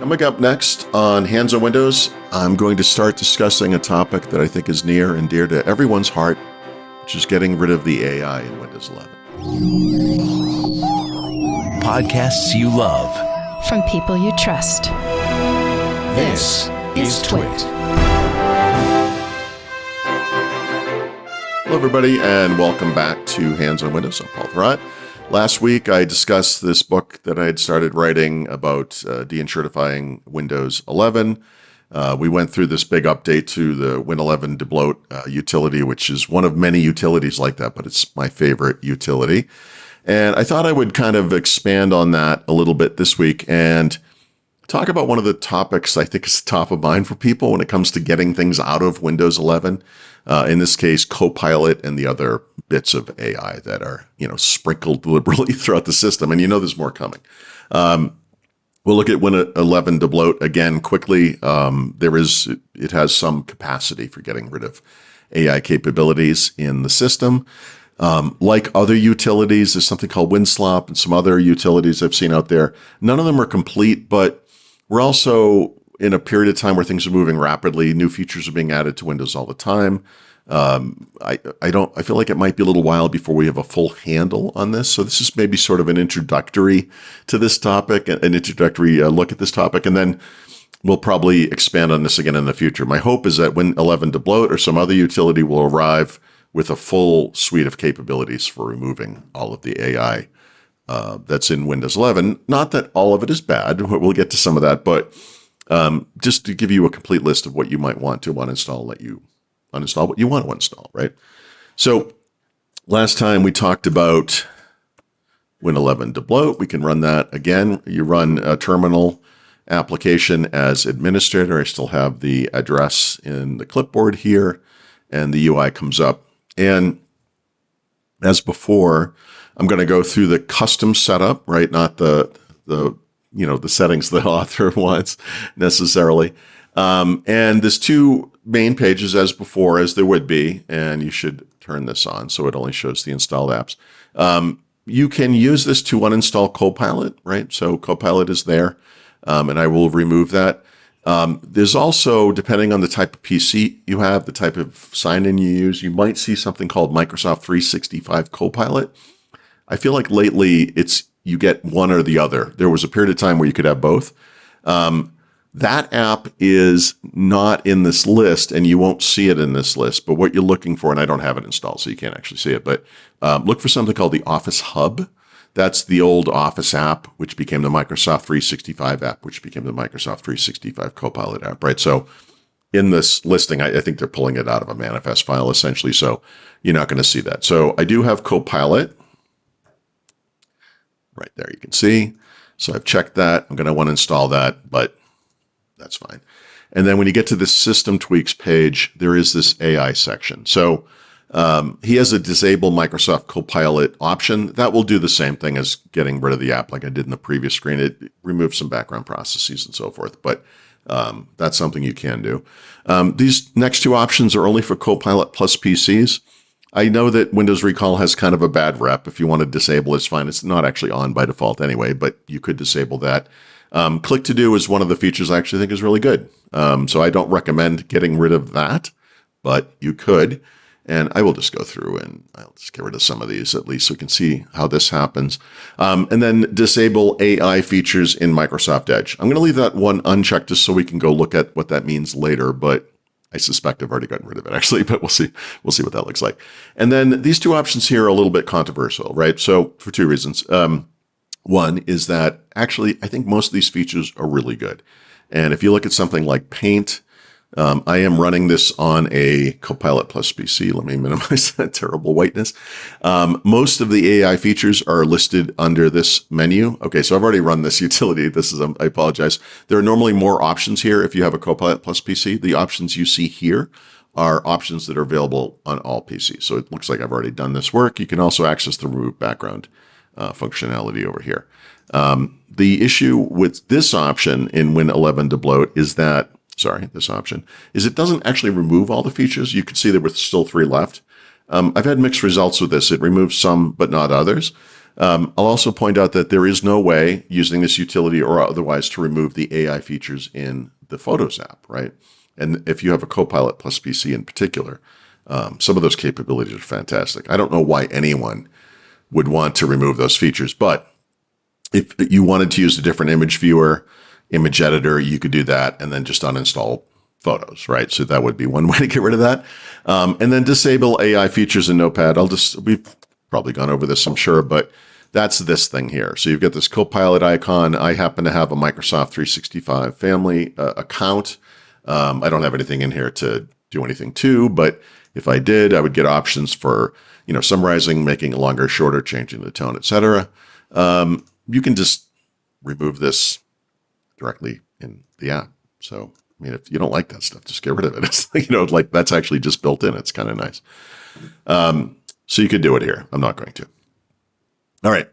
Coming up next on Hands on Windows, I'm going to start discussing a topic that I think is near and dear to everyone's heart, which is getting rid of the AI in Windows 11. Podcasts you love. From people you trust. This is TWiT. Hello, everybody, and welcome back to Hands on Windows. I'm Paul Thurrott. Last week, I discussed this book that I had started writing about deinsurtifying Windows 11. We went through this big update to the Win11 debloat utility, which is one of many utilities like that, but it's my favorite utility. And I thought I would kind of expand on that a little bit this week and talk about one of the topics I think is top of mind for people when it comes to getting things out of Windows 11. In this case, Copilot and the other bits of AI that are, sprinkled liberally throughout the system. And there's more coming. We'll look at Win11 debloat again quickly. It has some capacity for getting rid of AI capabilities in the system. Like other utilities, there's something called WinSlop and some other utilities I've seen out there. None of them are complete, but we're also in a period of time where things are moving rapidly. New features are being added to Windows all the time. I feel like it might be a little while before we have a full handle on this. So this is maybe sort of an introductory to this topic, an introductory look at this topic, and then we'll probably expand on this again in the future. My hope is that Win11 debloat or some other utility will arrive with a full suite of capabilities for removing all of the AI that's in Windows 11. Not that all of it is bad. We'll get to some of that, but just to give you a complete list of what you might want to uninstall, let you uninstall what you want to install, right? So last time we talked about Win11 debloat. We can run that again. You run a terminal application as administrator. I still have the address in the clipboard here, and the UI comes up. And as before, I'm going to go through the custom setup, right? Not the settings the author wants necessarily. And there's two main pages as before, as there would be, and you should turn this on so it only shows the installed apps. You can use this to uninstall Copilot, right? So Copilot is there, and I will remove that. There's also, depending on the type of PC you have, the type of sign-in you use, you might see something called Microsoft 365 Copilot. I feel like lately you get one or the other. There was a period of time where you could have both. That app is not in this list, and you won't see it in this list. But what you're looking for, and I don't have it installed, so you can't actually see it, but look for something called the Office Hub. That's the old Office app, which became the Microsoft 365 app, which became the Microsoft 365 Copilot app, right? So in this listing, I think they're pulling it out of a manifest file, essentially, so you're not going to see that. So I do have Copilot. Right there, you can see. So I've checked that. I'm going to want to install that, but that's fine. And then when you get to this system tweaks page, there is this AI section. So he has a disable Microsoft Copilot option. That will do the same thing as getting rid of the app like I did in the previous screen. It removes some background processes and so forth, but that's something you can do. These next two options are only for Copilot plus PCs. I know that Windows Recall has kind of a bad rep. If you want to disable, it's fine. It's not actually on by default anyway, but you could disable that. Click to do is one of the features I actually think is really good. So I don't recommend getting rid of that, but you could. And I will just go through and I'll just get rid of some of these at least so we can see how this happens. And then disable AI features in Microsoft Edge. I'm going to leave that one unchecked just so we can go look at what that means later, but I suspect I've already gotten rid of it actually, but we'll see what that looks like. And then these two options here are a little bit controversial, right? So for two reasons. One is that actually I think most of these features are really good. And if you look at something like Paint, I am running this on a Copilot Plus PC. Let me minimize that terrible whiteness. Most of the AI features are listed under this menu. Okay, so I've already run this utility. I apologize. There are normally more options here if you have a Copilot Plus PC. The options you see here are options that are available on all PCs. So it looks like I've already done this work. You can also access the remove background functionality over here. The issue with this option in Win11 debloat is that this option is it doesn't actually remove all the features. You can see there were still 3 left. I've had mixed results with this. It removes some, but not others. I'll also point out that there is no way using this utility or otherwise to remove the AI features in the Photos app, right? And if you have a Copilot plus PC in particular, some of those capabilities are fantastic. I don't know why anyone would want to remove those features, but if you wanted to use a different image viewer, image editor, you could do that and then just uninstall Photos, right? So that would be one way to get rid of that. And then disable AI features in Notepad. We've probably gone over this, I'm sure, but that's this thing here. So you've got this Copilot icon. I happen to have a Microsoft 365 family account. I don't have anything in here to do anything to, but if I did, I would get options for, summarizing, making it longer, shorter, changing the tone, etc. You can just remove this directly in the app. So, if you don't like that stuff, just get rid of it. It's that's actually just built in. It's kind of nice. So you could do it here. I'm not going to. All right.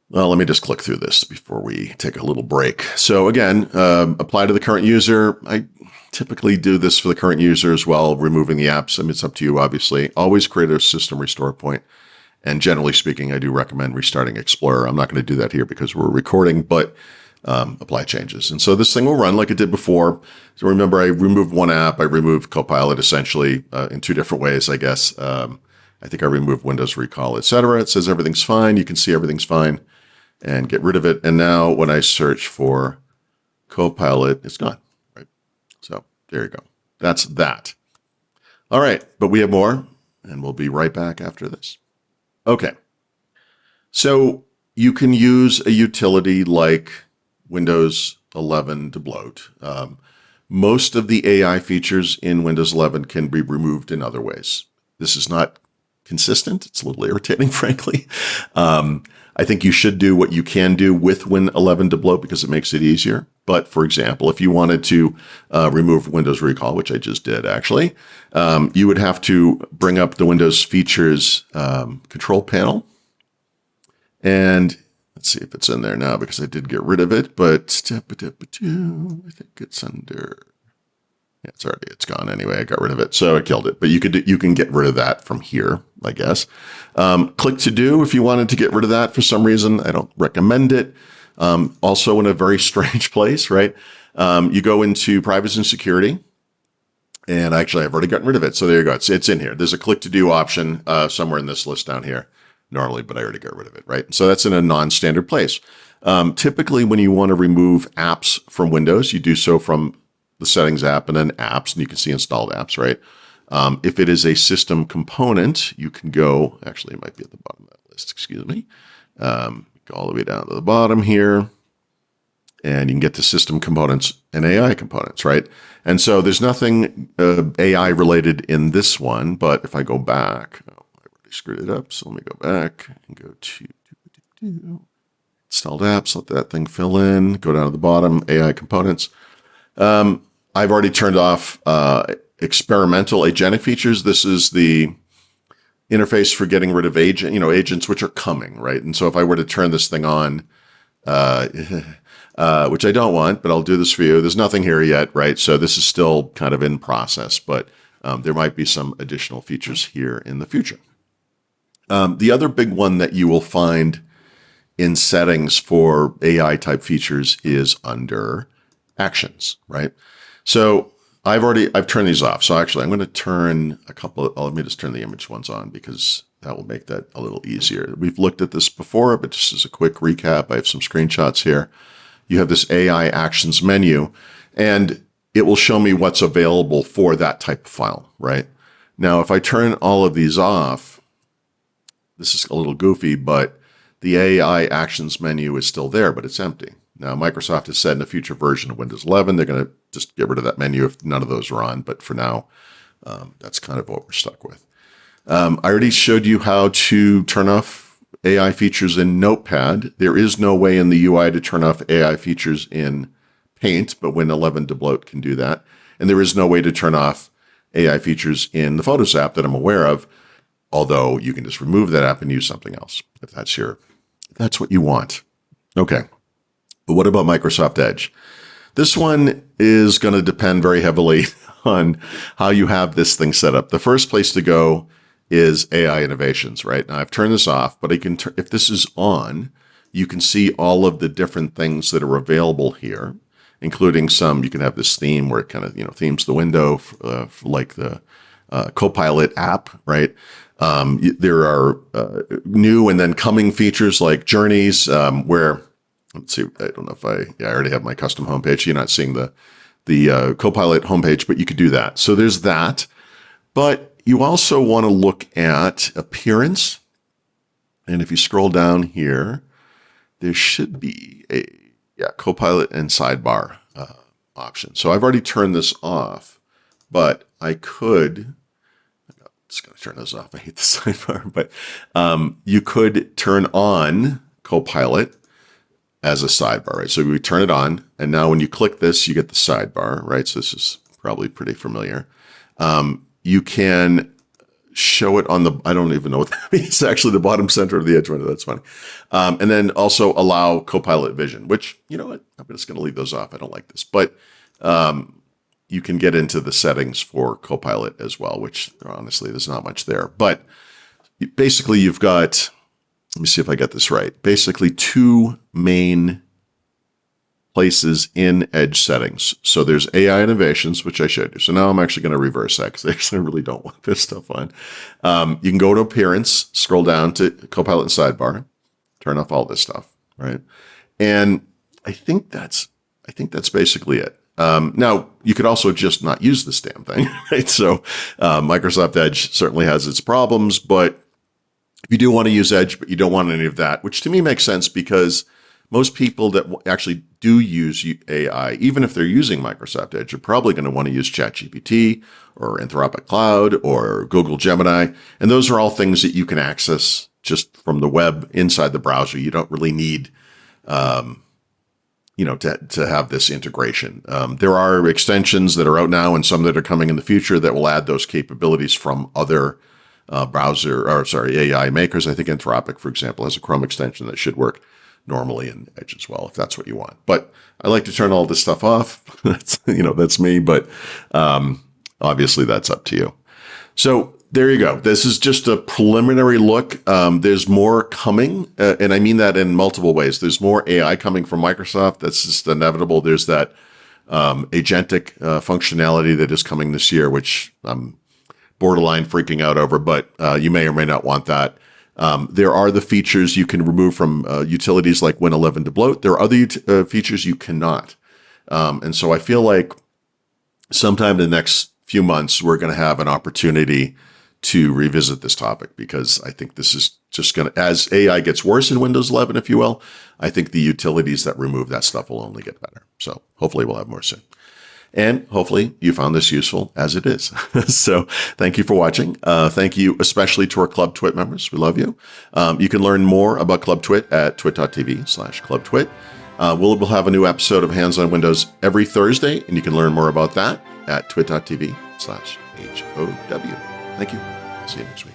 Well, let me just click through this before we take a little break. So again, apply to the current user. I typically do this for the current user as well, removing the apps. It's up to you, obviously. Always create a system restore point. And generally speaking, I do recommend restarting Explorer. I'm not going to do that here because we're recording, but apply changes. And so this thing will run like it did before. So remember, I removed one app. I removed Copilot essentially in two different ways, I guess. I think I removed Windows Recall, etc. It says everything's fine. You can see everything's fine and get rid of it. And now when I search for Copilot, it's gone. Right. So there you go. That's that. All right. But we have more, and we'll be right back after this. Okay. So you can use a utility like Windows 11 to bloat. Most of the AI features in Windows 11 can be removed in other ways. This is not consistent. It's a little irritating, frankly. I think you should do what you can do with Win 11 to bloat because it makes it easier. But for example, if you wanted to remove Windows Recall, which I just did actually, you would have to bring up the Windows Features control panel. And let's see if it's in there now because I did get rid of it. But I think it's under. Yeah, it's gone anyway. I got rid of it. So I killed it. But you can get rid of that from here, I guess. Click to do if you wanted to get rid of that for some reason. I don't recommend it. Also in a very strange place, right? You go into privacy and security. And actually, I've already gotten rid of it. So there you go. It's in here. There's a click to do option somewhere in this list down here normally, but I already got rid of it, right? So that's in a non-standard place. Typically, when you want to remove apps from Windows, you do so from the settings app and then apps, and you can see installed apps, right? If it is a system component, you can go, actually it might be at the bottom of that list, excuse me. Go all the way down to the bottom here, and you can get to system components and AI components, right? And so there's nothing AI related in this one, but if I go back, I already screwed it up, so let me go back and go to installed apps, let that thing fill in, go down to the bottom, AI components. I've already turned off experimental agentic features. This is the interface for getting rid of agents which are coming, right? And so if I were to turn this thing on, which I don't want, but I'll do this for you. There's nothing here yet, right? So this is still kind of in process, but there might be some additional features here in the future. The other big one that you will find in settings for AI type features is under actions, right? So I've turned these off. So actually I'm going to turn let me just turn the image ones on because that will make that a little easier. We've looked at this before, but just as a quick recap, I have some screenshots here. You have this AI actions menu, and it will show me what's available for that type of file, right? Now, if I turn all of these off, this is a little goofy, but the AI actions menu is still there, but it's empty. Now, Microsoft has said in a future version of Windows 11, they're going to just get rid of that menu if none of those are on. But for now, that's kind of what we're stuck with. I already showed you how to turn off AI features in Notepad. There is no way in the UI to turn off AI features in Paint, but Win 11 to bloat can do that. And there is no way to turn off AI features in the Photos app that I'm aware of, although you can just remove that app and use something else if that's what you want. Okay. But what about Microsoft Edge? This one is going to depend very heavily on how you have this thing set up. The first place to go is AI innovations, right? Now I've turned this off, but I can, if this is on, you can see all of the different things that are available here, including some, you can have this theme where it kind of, themes the window, like the Copilot app, right? There are new and then coming features like journeys, where, let's see, I don't know if I already have my custom homepage. You're not seeing the Copilot homepage, but you could do that. So there's that. But you also want to look at appearance. And if you scroll down here, there should be a Copilot and sidebar option. So I've already turned this off, but I could, I'm just going to turn this off. I hate the sidebar, but you could turn on Copilot as a sidebar, right? So we turn it on, and now when you click this, you get the sidebar, right? So this is probably pretty familiar. You can show it on the, I don't even know what that means, actually the bottom center of the edge window. That's funny. And then also allow Copilot vision, which, you know what, I'm just going to leave those off. I don't like this, but you can get into the settings for Copilot as well, which honestly, there's not much there. But basically you've got, let me see if I get this right, basically two main places in Edge settings. So there's AI innovations, which I showed you. So now I'm actually going to reverse that because I actually really don't want this stuff on. You can go to appearance, scroll down to Copilot and sidebar, turn off all this stuff, right? And I think that's basically it. Now you could also just not use this damn thing, right? So Microsoft Edge certainly has its problems, but if you do want to use Edge, but you don't want any of that, which to me makes sense because most people that actually do use AI, even if they're using Microsoft Edge, are probably going to want to use ChatGPT or Anthropic Cloud or Google Gemini. And those are all things that you can access just from the web inside the browser. You don't really need, to have this integration. There are extensions that are out now and some that are coming in the future that will add those capabilities from other AI makers. I think Anthropic, for example, has a Chrome extension that should work normally in Edge as well, if that's what you want. But I like to turn all this stuff off. That's me, but obviously that's up to you. So there you go. This is just a preliminary look. There's more coming, and I mean that in multiple ways. There's more AI coming from Microsoft. That's just inevitable. There's that agentic functionality that is coming this year, which I'm borderline freaking out over, but you may or may not want that. There are the features you can remove from utilities like Win11 to bloat. There are other features you cannot. And so I feel like sometime in the next few months, we're going to have an opportunity to revisit this topic because I think this is just going to, as AI gets worse in Windows 11, if you will, I think the utilities that remove that stuff will only get better. So hopefully we'll have more soon. And hopefully you found this useful as it is. So thank you for watching. Thank you especially to our Club TWiT members. We love you. You can learn more about Club TWiT at twit.tv/clubtwit. We'll have a new episode of Hands on Windows every Thursday, and you can learn more about that at twit.tv/HOW. Thank you. See you next week.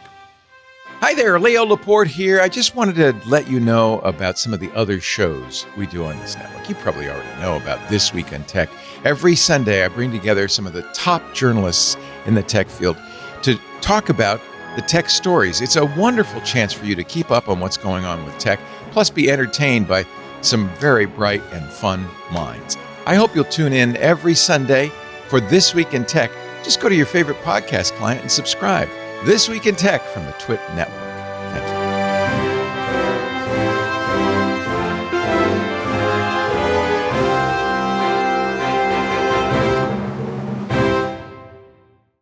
Hi there, Leo Laporte here. I just wanted to let you know about some of the other shows we do on this network. You probably already know about This Week in Tech. Every Sunday, I bring together some of the top journalists in the tech field to talk about the tech stories. It's a wonderful chance for you to keep up on what's going on with tech, plus be entertained by some very bright and fun minds. I hope you'll tune in every Sunday for This Week in Tech. Just go to your favorite podcast client and subscribe. This Week in Tech from the TWiT Network.